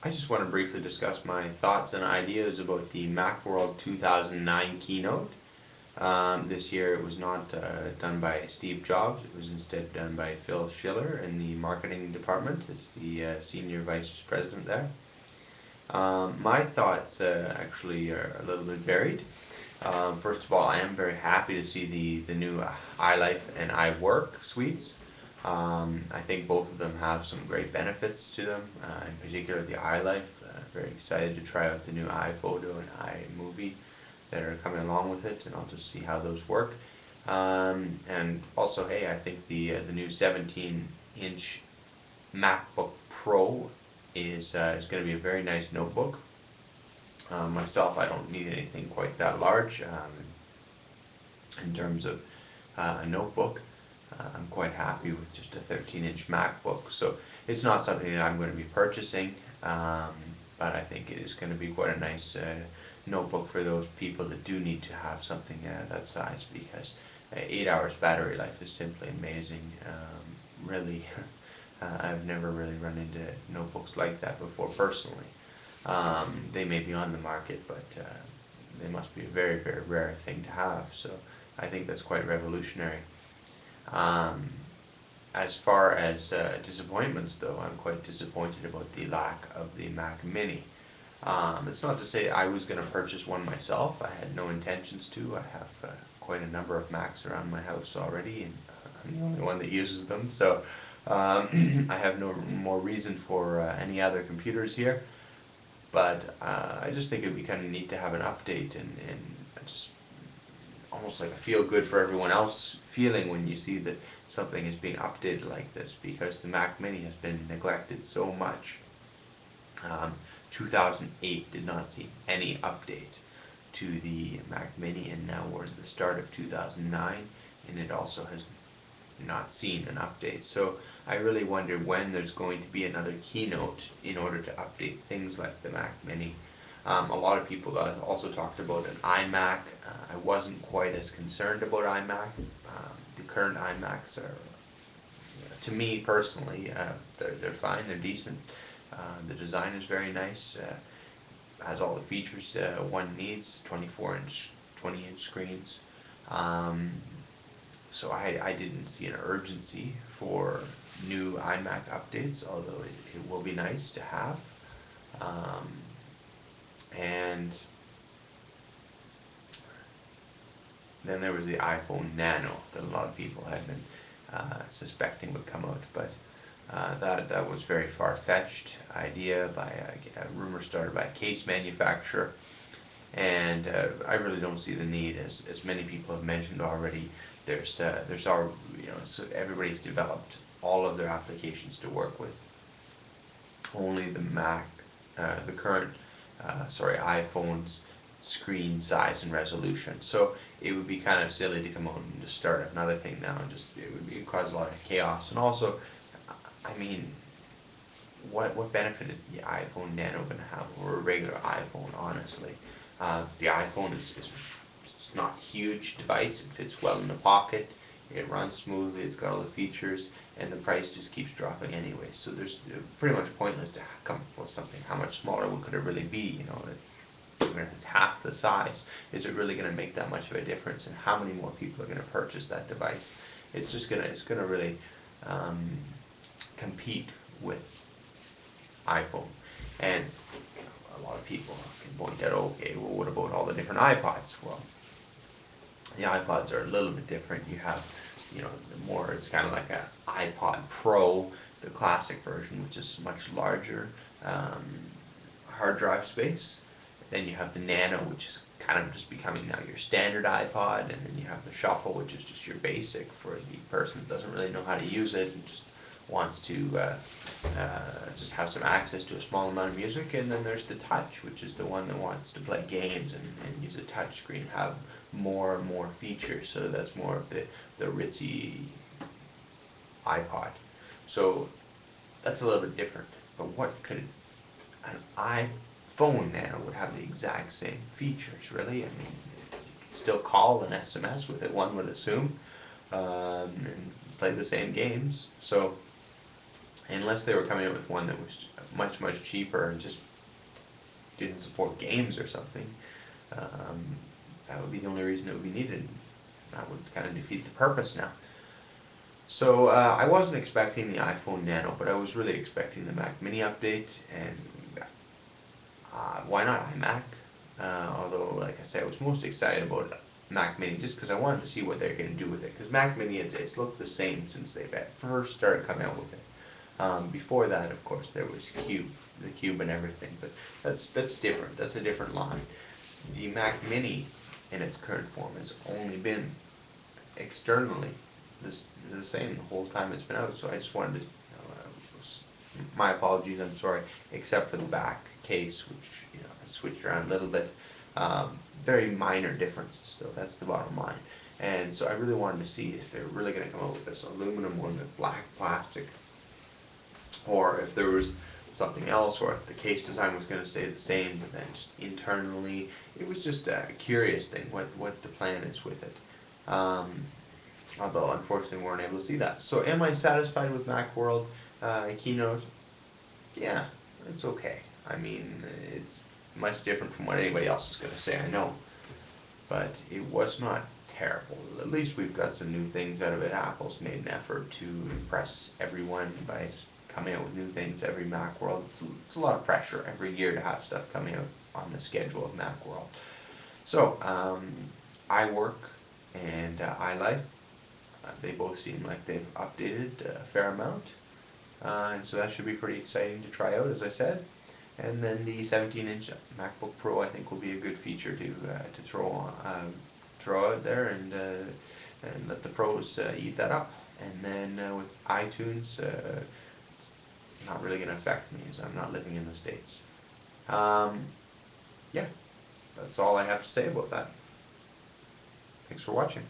I just want to briefly discuss my thoughts and ideas about the Macworld 2009 keynote. This year it was not done by Steve Jobs, it was instead done by Phil Schiller in the marketing department as the senior vice president there. My thoughts actually are a little bit varied. First of all, I am very happy to see the new iLife and iWork suites. I think both of them have some great benefits to them, in particular the iLife. Very excited to try out the new iPhoto and iMovie that are coming along with it, and I'll just see how those work. And also, hey, I think the new 17-inch MacBook Pro is going to be a very nice notebook. Myself, I don't need anything quite that large in terms of a notebook. I'm quite happy with just a 13-inch MacBook, so it's not something that I'm going to be purchasing, but I think it is going to be quite a nice notebook for those people that do need to have something that size, because 8 hours battery life is simply amazing. Really, I've never really run into notebooks like that before personally. They may be on the market, but they must be a very, very rare thing to have, so I think that's quite revolutionary. As far as disappointments, though, I'm quite disappointed about the lack of the Mac Mini. It's not to say I was going to purchase one myself. I had no intentions to. I have quite a number of Macs around my house already, and I'm the only one that uses them, so I have no more reason for any other computers here. But I just think it would be kind of neat to have an update and just almost like a feel good for everyone else feeling when you see that something is being updated like this, because the Mac Mini has been neglected so much. 2008 did not see any update to the Mac Mini, and now we're at the start of 2009 and it also has not seen an update. So I really wonder when there's going to be another keynote in order to update things like the Mac Mini. A lot of people also talked about an iMac. I wasn't quite as concerned about iMac. The current iMacs are, to me personally, they're fine, they're decent. The design is very nice, has all the features one needs, 24-inch, 20-inch screens. So I didn't see an urgency for new iMac updates, although it will be nice to have. And then there was the iPhone Nano that a lot of people had been suspecting would come out, but that was very far-fetched idea by a rumor started by a case manufacturer, and I really don't see the need, as many people have mentioned already. There's all, so everybody's developed all of their applications to work with only the the current iPhone's screen size and resolution. So it would be kind of silly to come out and just start another thing now, and it'd cause a lot of chaos. And also, I mean, what benefit is the iPhone Nano going to have over a regular iPhone, honestly? The iPhone it's not a huge device, it fits well in the pocket, it runs smoothly, it's got all the features, and the price just keeps dropping anyway. So there's pretty much pointless to come up with something. How much smaller could it really be? Even if it's half the size, is it really going to make that much of a difference? And how many more people are going to purchase that device? It's going to really compete with iPhone. And a lot of people can point out, okay, well, what about all the different iPods? Well, the iPods are a little bit different. You have, it's kind of like an iPod Pro, the classic version, which is much larger hard drive space. Then you have the Nano, which is kind of just becoming now your standard iPod, and then you have the Shuffle, which is just your basic for the person that doesn't really know how to use it and just wants to just have some access to a small amount of music. And then there's the Touch, which is the one that wants to play games and use a touch screen, have more and more features. So that's more of the ritzy iPod. So that's a little bit different. But what could an iPhone Nano would have the exact same features, really? I mean, you could still call and SMS with it, one would assume, and play the same games. So, unless they were coming out with one that was much cheaper and just didn't support games or something, that would be the only reason it would be needed. That would kind of defeat the purpose now. So I wasn't expecting the iPhone Nano, but I was really expecting the Mac Mini update, and why not iMac? Although, like I said, I was most excited about Mac Mini just because I wanted to see what they're going to do with it. Because Mac Mini, it's looked the same since they first started coming out with it. Before that, of course, there was the Cube and everything, but that's different. That's a different line. The Mac Mini, in its current form, has only been externally the same the whole time it's been out. So I just wanted to. My apologies. I'm sorry, except for the back case, which I switched around a little bit. Very minor differences, though. That's the bottom line. And so I really wanted to see if they're really going to come out with this aluminum one with black plastic, or if there was something else, or if the case design was going to stay the same, but then just internally, it was just a curious thing what the plan is with it. Although unfortunately we weren't able to see that. So am I satisfied with Macworld keynote? Yeah, it's okay. I mean, it's much different from what anybody else is going to say, I know. But it was not terrible. At least we've got some new things out of it. Apple's made an effort to impress everyone by coming out with new things every Macworld. It's a lot of pressure every year to have stuff coming out on the schedule of Macworld. So, iWork and iLife, they both seem like they've updated a fair amount. And so that should be pretty exciting to try out, as I said. And then the 17-inch MacBook Pro, I think, will be a good feature to throw out there and let the pros eat that up. And then with iTunes, it's not really going to affect me as I'm not living in the States. Yeah, that's all I have to say about that. Thanks for watching.